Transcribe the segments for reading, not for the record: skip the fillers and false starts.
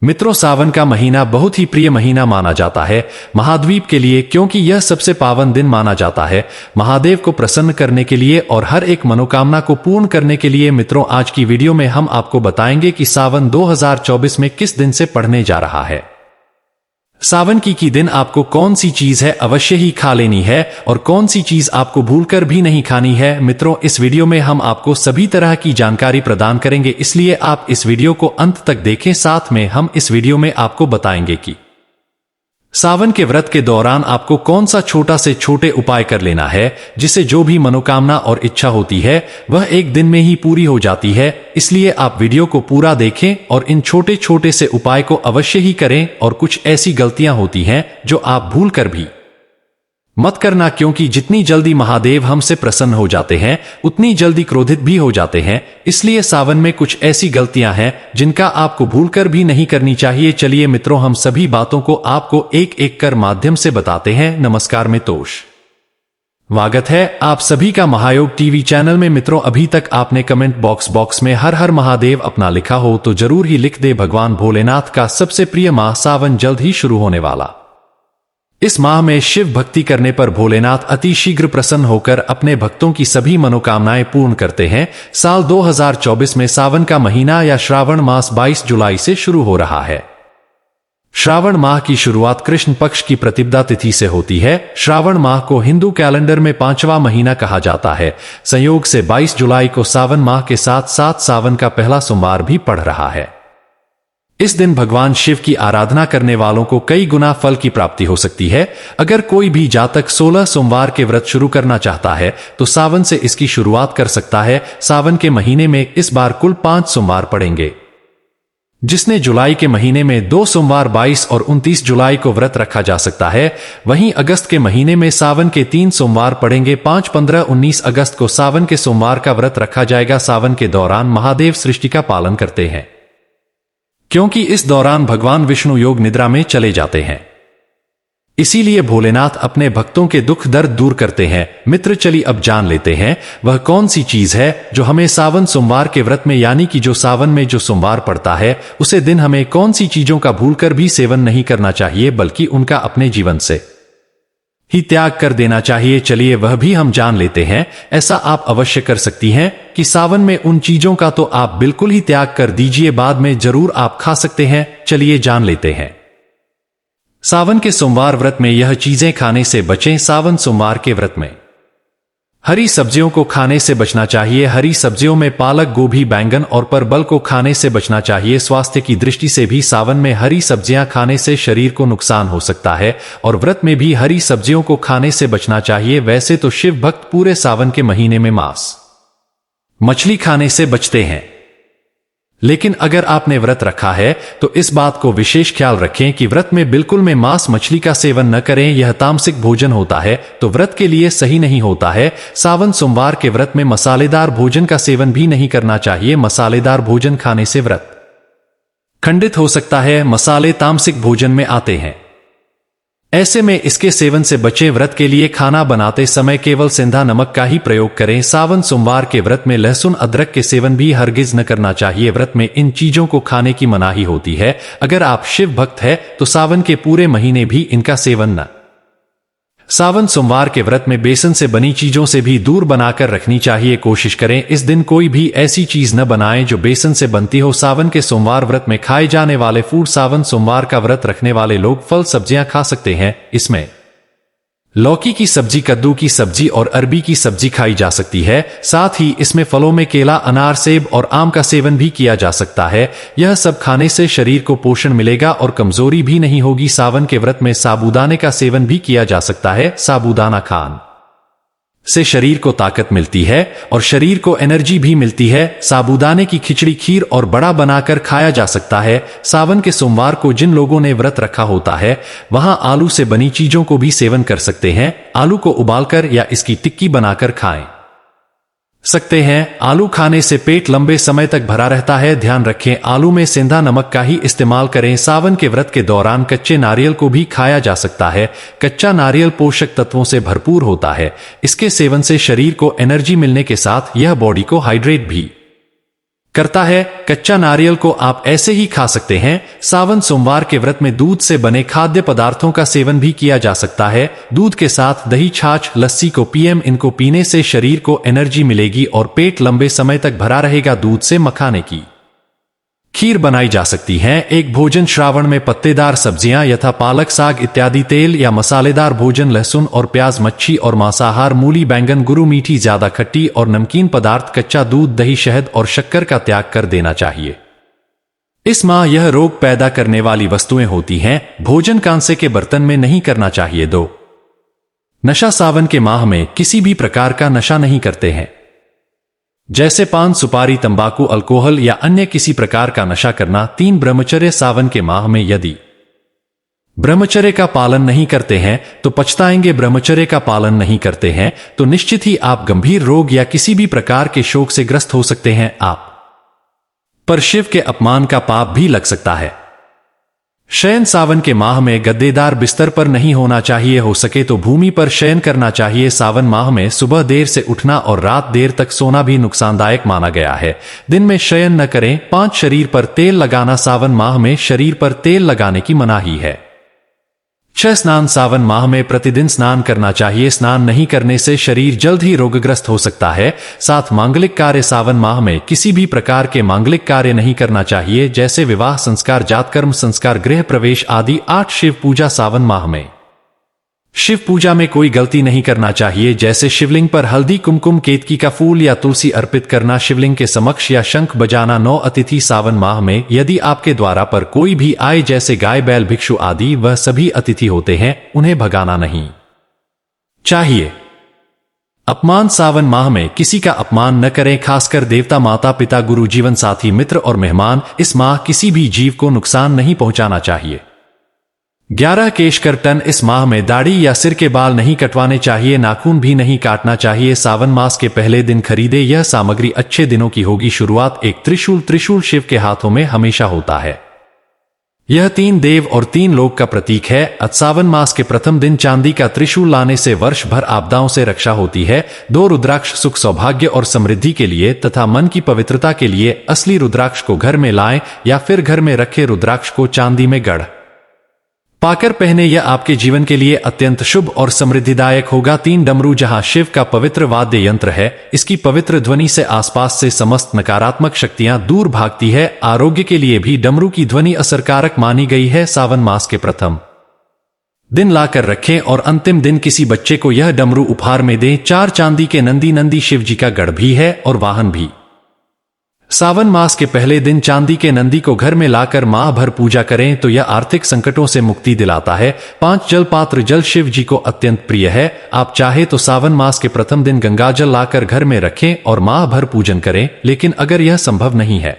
मित्रों, सावन का महीना बहुत ही प्रिय महीना माना जाता है महाद्वीप के लिए, क्योंकि यह सबसे पावन दिन माना जाता है महादेव को प्रसन्न करने के लिए और हर एक मनोकामना को पूर्ण करने के लिए। मित्रों, आज की वीडियो में हम आपको बताएंगे कि सावन 2024 में किस दिन से पड़ने जा रहा है। सावन की दिन आपको कौन सी चीज है अवश्य ही खा लेनी है और कौन सी चीज आपको भूलकर भी नहीं खानी है। मित्रों, इस वीडियो में हम आपको सभी तरह की जानकारी प्रदान करेंगे, इसलिए आप इस वीडियो को अंत तक देखें। साथ में हम इस वीडियो में आपको बताएंगे कि सावन के व्रत के दौरान आपको कौन सा छोटा से छोटे उपाय कर लेना है, जिससे जो भी मनोकामना और इच्छा होती है वह एक दिन में ही पूरी हो जाती है। इसलिए आप वीडियो को पूरा देखें और इन छोटे छोटे से उपाय को अवश्य ही करें। और कुछ ऐसी गलतियां होती हैं जो आप भूल कर भी मत करना, क्योंकि जितनी जल्दी महादेव हमसे प्रसन्न हो जाते हैं उतनी जल्दी क्रोधित भी हो जाते हैं। इसलिए सावन में कुछ ऐसी गलतियां हैं जिनका आपको भूलकर भी नहीं करनी चाहिए। चलिए मित्रों, हम सभी बातों को आपको एक एक कर माध्यम से बताते हैं। नमस्कार मित्रों, स्वागत है आप सभी का महायोग टीवी चैनल में। मित्रों, अभी तक आपने कमेंट बॉक्स में हर हर महादेव अपना लिखा हो तो जरूर ही लिख दे। भगवान भोलेनाथ का सबसे प्रिय माह सावन जल्द ही शुरू होने वाला। इस माह में शिव भक्ति करने पर भोलेनाथ अति शीघ्र प्रसन्न होकर अपने भक्तों की सभी मनोकामनाएं पूर्ण करते हैं। साल 2024 में सावन का महीना या श्रावण मास 22 जुलाई से शुरू हो रहा है। श्रावण माह की शुरुआत कृष्ण पक्ष की प्रतिपदा तिथि से होती है। श्रावण माह को हिंदू कैलेंडर में 5वां महीना कहा जाता है। संयोग से 22 जुलाई को सावन माह के साथ साथ सावन का पहला सोमवार भी पड़ रहा है। इस दिन भगवान शिव की आराधना करने वालों को कई गुना फल की प्राप्ति हो सकती है। अगर कोई भी जातक 16 सोमवार के व्रत शुरू करना चाहता है तो सावन से इसकी शुरुआत कर सकता है। सावन के महीने में इस बार कुल 5 सोमवार पड़ेंगे, जिसने जुलाई के महीने में 2 सोमवार 22 और 29 जुलाई को व्रत रखा जा सकता है। वहीं अगस्त के महीने में सावन के 3 सोमवार पड़ेंगे। 5, 15, 19 अगस्त को सावन के सोमवार का व्रत रखा जाएगा। सावन के दौरान महादेव सृष्टि का पालन करते हैं, क्योंकि इस दौरान भगवान विष्णु योग निद्रा में चले जाते हैं। इसीलिए भोलेनाथ अपने भक्तों के दुख दर्द दूर करते हैं। मित्र, चलिए अब जान लेते हैं वह कौन सी चीज है जो हमें सावन सोमवार के व्रत में, यानी कि जो सावन में जो सोमवार पड़ता है उसे दिन हमें कौन सी चीजों का भूलकर भी सेवन नहीं करना चाहिए, बल्कि उनका अपने जीवन से ही त्याग कर देना चाहिए। चलिए वह भी हम जान लेते हैं। ऐसा आप अवश्य कर सकती हैं कि सावन में उन चीजों का तो आप बिल्कुल ही त्याग कर दीजिए, बाद में जरूर आप खा सकते हैं। चलिए जान लेते हैं। सावन के सोमवार व्रत में यह चीजें खाने से बचें। सावन सोमवार के व्रत में हरी सब्जियों को खाने से बचना चाहिए। हरी सब्जियों में पालक, गोभी, बैंगन और परवल को खाने से बचना चाहिए। स्वास्थ्य की दृष्टि से भी सावन में हरी सब्जियां खाने से शरीर को नुकसान हो सकता है और व्रत में भी हरी सब्जियों को खाने से बचना चाहिए। वैसे तो शिव भक्त पूरे सावन के महीने में मांस मछली खाने से बचते हैं, लेकिन अगर आपने व्रत रखा है तो इस बात को विशेष ख्याल रखें कि व्रत में बिल्कुल में मांस मछली का सेवन न करें। यह तामसिक भोजन होता है तो व्रत के लिए सही नहीं होता है। सावन सोमवार के व्रत में मसालेदार भोजन का सेवन भी नहीं करना चाहिए। मसालेदार भोजन खाने से व्रत खंडित हो सकता है। मसाले तामसिक भोजन में आते हैं, ऐसे में इसके सेवन से बचें। व्रत के लिए खाना बनाते समय केवल सेंधा नमक का ही प्रयोग करें। सावन सोमवार के व्रत में लहसुन, अदरक के सेवन भी हरगिज न करना चाहिए। व्रत में इन चीजों को खाने की मनाही होती है। अगर आप शिव भक्त हैं तो सावन के पूरे महीने भी इनका सेवन न। सावन सोमवार के व्रत में बेसन से बनी चीजों से भी दूर बनाकर रखनी चाहिए। कोशिश करें इस दिन कोई भी ऐसी चीज न बनाएं जो बेसन से बनती हो। सावन के सोमवार व्रत में खाए जाने वाले फूड, सावन सोमवार का व्रत रखने वाले लोग फल सब्जियां खा सकते हैं। इसमें लौकी की सब्जी, कद्दू की सब्जी और अरबी की सब्जी खाई जा सकती है। साथ ही इसमें फलों में केला, अनार, सेब और आम का सेवन भी किया जा सकता है। यह सब खाने से शरीर को पोषण मिलेगा और कमजोरी भी नहीं होगी। सावन के व्रत में साबूदाने का सेवन भी किया जा सकता है। साबूदाना खान से शरीर को ताकत मिलती है और शरीर को एनर्जी भी मिलती है। साबूदाने की खिचड़ी, खीर और बड़ा बनाकर खाया जा सकता है। सावन के सोमवार को जिन लोगों ने व्रत रखा होता है वहां आलू से बनी चीजों को भी सेवन कर सकते हैं। आलू को उबालकर या इसकी टिक्की बनाकर खाएं सकते हैं। आलू खाने से पेट लंबे समय तक भरा रहता है। ध्यान रखें, आलू में सेंधा नमक का ही इस्तेमाल करें। सावन के व्रत के दौरान कच्चे नारियल को भी खाया जा सकता है। कच्चा नारियल पोषक तत्वों से भरपूर होता है। इसके सेवन से शरीर को एनर्जी मिलने के साथ यह बॉडी को हाइड्रेट भी करता है। कच्चा नारियल को आप ऐसे ही खा सकते हैं। सावन सोमवार के व्रत में दूध से बने खाद्य पदार्थों का सेवन भी किया जा सकता है। दूध के साथ दही, छाछ, लस्सी को पिएं। इनको पीने से शरीर को एनर्जी मिलेगी और पेट लंबे समय तक भरा रहेगा। दूध से मखाने की खीर बनाई जा सकती है। एक भोजन श्रावण में पत्तेदार सब्जियां यथा पालक, साग इत्यादि, तेल या मसालेदार भोजन, लहसुन और प्याज, मच्छी और मांसाहार, मूली, बैंगन, गुरु, मीठी, ज्यादा खट्टी और नमकीन पदार्थ, कच्चा दूध, दही, शहद और शक्कर का त्याग कर देना चाहिए। इस माह यह रोग पैदा करने वाली वस्तुएं होती हैं। भोजन कांसे के बर्तन में नहीं करना चाहिए। 2 नशा सावन के माह में किसी भी प्रकार का नशा नहीं करते हैं, जैसे पान, सुपारी, तंबाकू, अल्कोहल या अन्य किसी प्रकार का नशा करना। 3 ब्रह्मचर्य सावन के माह में यदि ब्रह्मचर्य का पालन नहीं करते हैं तो पछताएंगे। ब्रह्मचर्य का पालन नहीं करते हैं तो निश्चित ही आप गंभीर रोग या किसी भी प्रकार के शोक से ग्रस्त हो सकते हैं। आप पर शिव के अपमान का पाप भी लग सकता है। शयन सावन के माह में गद्देदार बिस्तर पर नहीं होना चाहिए। हो सके तो भूमि पर शयन करना चाहिए। सावन माह में सुबह देर से उठना और रात देर तक सोना भी नुकसानदायक माना गया है। दिन में शयन न करें। 5 शरीर पर तेल लगाना। सावन माह में शरीर पर तेल लगाने की मनाही है। 6 स्नान सावन माह में प्रतिदिन स्नान करना चाहिए। स्नान नहीं करने से शरीर जल्द ही रोगग्रस्त हो सकता है। 7 मांगलिक कार्य सावन माह में किसी भी प्रकार के मांगलिक कार्य नहीं करना चाहिए, जैसे विवाह संस्कार, जातकर्म संस्कार, गृह प्रवेश आदि। 8 शिव पूजा सावन माह में शिव पूजा में कोई गलती नहीं करना चाहिए, जैसे शिवलिंग पर हल्दी, कुमकुम, केतकी का फूल या तुलसी अर्पित करना, शिवलिंग के समक्ष या शंख बजाना। 9 अतिथि सावन माह में यदि आपके द्वारा पर कोई भी आए, जैसे गाय, बैल, भिक्षु आदि, वह सभी अतिथि होते हैं, उन्हें भगाना नहीं चाहिए। अपमान सावन माह में किसी का अपमान न करें, खासकर देवता, माता पिता, गुरु, जीवन साथी, मित्र और मेहमान। इस माह किसी भी जीव को नुकसान नहीं पहुंचाना चाहिए। 11 केश कर्तन इस माह में दाढ़ी या सिर के बाल नहीं कटवाने चाहिए। नाखून भी नहीं काटना चाहिए। सावन मास के पहले दिन खरीदे। यह सामग्री अच्छे दिनों की होगी। शुरुआत एक त्रिशूल शिव के हाथों में हमेशा होता है। यह 3 देव और 3 लोक का प्रतीक है। सावन मास के प्रथम दिन चांदी का त्रिशूल लाने से वर्ष भर आपदाओं से रक्षा होती है। 2 रुद्राक्ष सुख, सौभाग्य और समृद्धि के लिए तथा मन की पवित्रता के लिए। असली रुद्राक्ष को घर में लाएं या फिर घर में रखे रुद्राक्ष को चांदी में गढ़ पाकर पहने। यह आपके जीवन के लिए अत्यंत शुभ और समृद्धिदायक होगा। 3 डमरू जहां शिव का पवित्र वाद्य यंत्र है, इसकी पवित्र ध्वनि से आसपास से समस्त नकारात्मक शक्तियां दूर भागती है। आरोग्य के लिए भी डमरू की ध्वनि असरकारक मानी गई है। सावन मास के प्रथम दिन लाकर रखें और अंतिम दिन किसी बच्चे को यह डमरू उपहार में दें। 4 चांदी के नंदी शिव जी का गढ़ भी है और वाहन भी। सावन मास के पहले दिन चांदी के नंदी को घर में लाकर माह भर पूजा करें तो यह आर्थिक संकटों से मुक्ति दिलाता है। 5 जल पात्र जल शिव जी को अत्यंत प्रिय है। आप चाहे तो सावन मास के प्रथम दिन गंगाजल लाकर घर में रखें और माह भर पूजन करें, लेकिन अगर यह संभव नहीं है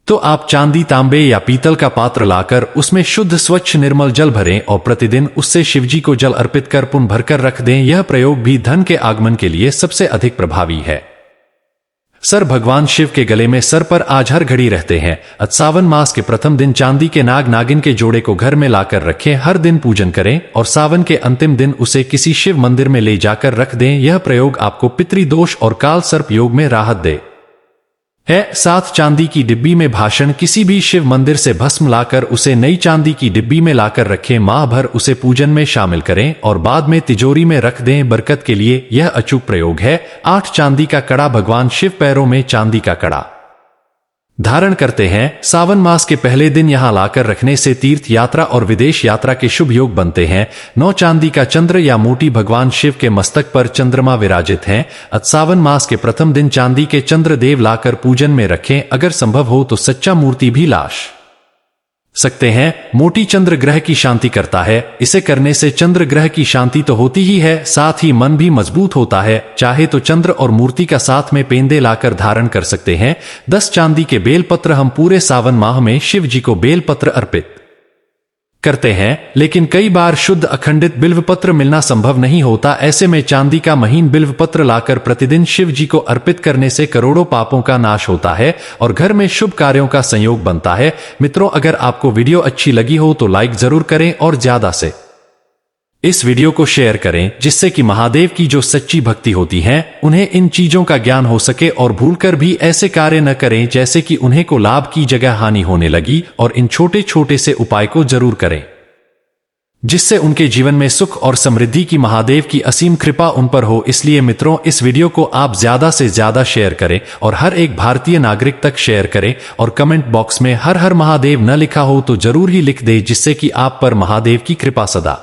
तो आप चांदी, तांबे या पीतल का पात्र लाकर उसमें शुद्ध स्वच्छ निर्मल जल भरें और प्रतिदिन उससे शिवजी को जल अर्पित कर पुण्य भरकर रख दें। यह प्रयोग भी धन के आगमन के लिए सबसे अधिक प्रभावी है। सर भगवान शिव के गले में सर पर आज हर घड़ी रहते हैं। सावन मास के प्रथम दिन चांदी के नाग नागिन के जोड़े को घर में लाकर रखें। हर दिन पूजन करें और सावन के अंतिम दिन उसे किसी शिव मंदिर में ले जाकर रख दें। यह प्रयोग आपको पितृदोष और काल सर्प योग में राहत दे है। 7 चांदी की डिब्बी में भाषण। किसी भी शिव मंदिर से भस्म लाकर उसे नई चांदी की डिब्बी में लाकर रखें। माह भर उसे पूजन में शामिल करें और बाद में तिजोरी में रख दें। बरकत के लिए यह अचूक प्रयोग है। 8 चांदी का कड़ा। भगवान शिव पैरों में चांदी का कड़ा धारण करते हैं। सावन मास के पहले दिन यहां लाकर रखने से तीर्थ यात्रा और विदेश यात्रा के शुभ योग बनते हैं। 9 चांदी का चंद्र या मोटी। भगवान शिव के मस्तक पर चंद्रमा विराजित हैं। सावन मास के प्रथम दिन चांदी के चंद्र देव लाकर पूजन में रखें। अगर संभव हो तो सच्चा मूर्ति भी लाश सकते हैं। मोटी चंद्र ग्रह की शांति करता है। इसे करने से चंद्र ग्रह की शांति तो होती ही है, साथ ही मन भी मजबूत होता है। चाहे तो चंद्र और मूर्ति का साथ में पेंदे लाकर धारण कर सकते हैं। 10 चांदी के बेलपत्र। हम पूरे सावन माह में शिव जी को बेलपत्र अर्पित करते हैं, लेकिन कई बार शुद्ध अखंडित बिल्वपत्र मिलना संभव नहीं होता। ऐसे में चांदी का महीन बिल्वपत्र लाकर प्रतिदिन शिव जी को अर्पित करने से करोड़ों पापों का नाश होता है और घर में शुभ कार्यों का संयोग बनता है। मित्रों, अगर आपको वीडियो अच्छी लगी हो तो लाइक जरूर करें और ज्यादा से इस वीडियो को शेयर करें जिससे कि महादेव की जो सच्ची भक्ति होती है उन्हें इन चीजों का ज्ञान हो सके और भूलकर भी ऐसे कार्य न करें जैसे कि उन्हें को लाभ की जगह हानि होने लगी, और इन छोटे छोटे से उपाय को जरूर करें जिससे उनके जीवन में सुख और समृद्धि की महादेव की असीम कृपा उन पर हो। इसलिए मित्रों, इस वीडियो को आप ज्यादा से ज्यादा शेयर करें और हर एक भारतीय नागरिक तक शेयर करें, और कमेंट बॉक्स में हर हर महादेव न लिखा हो तो जरूर ही लिख दे, जिससे कि आप पर महादेव की कृपा सदा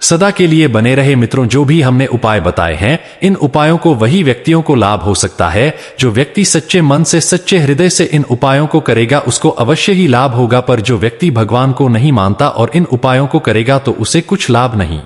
सदा के लिए बने रहे। मित्रों, जो भी हमने उपाय बताए हैं, इन उपायों को वही व्यक्तियों को लाभ हो सकता है जो व्यक्ति सच्चे मन से सच्चे हृदय से इन उपायों को करेगा, उसको अवश्य ही लाभ होगा। पर जो व्यक्ति भगवान को नहीं मानता और इन उपायों को करेगा तो उसे कुछ लाभ नहीं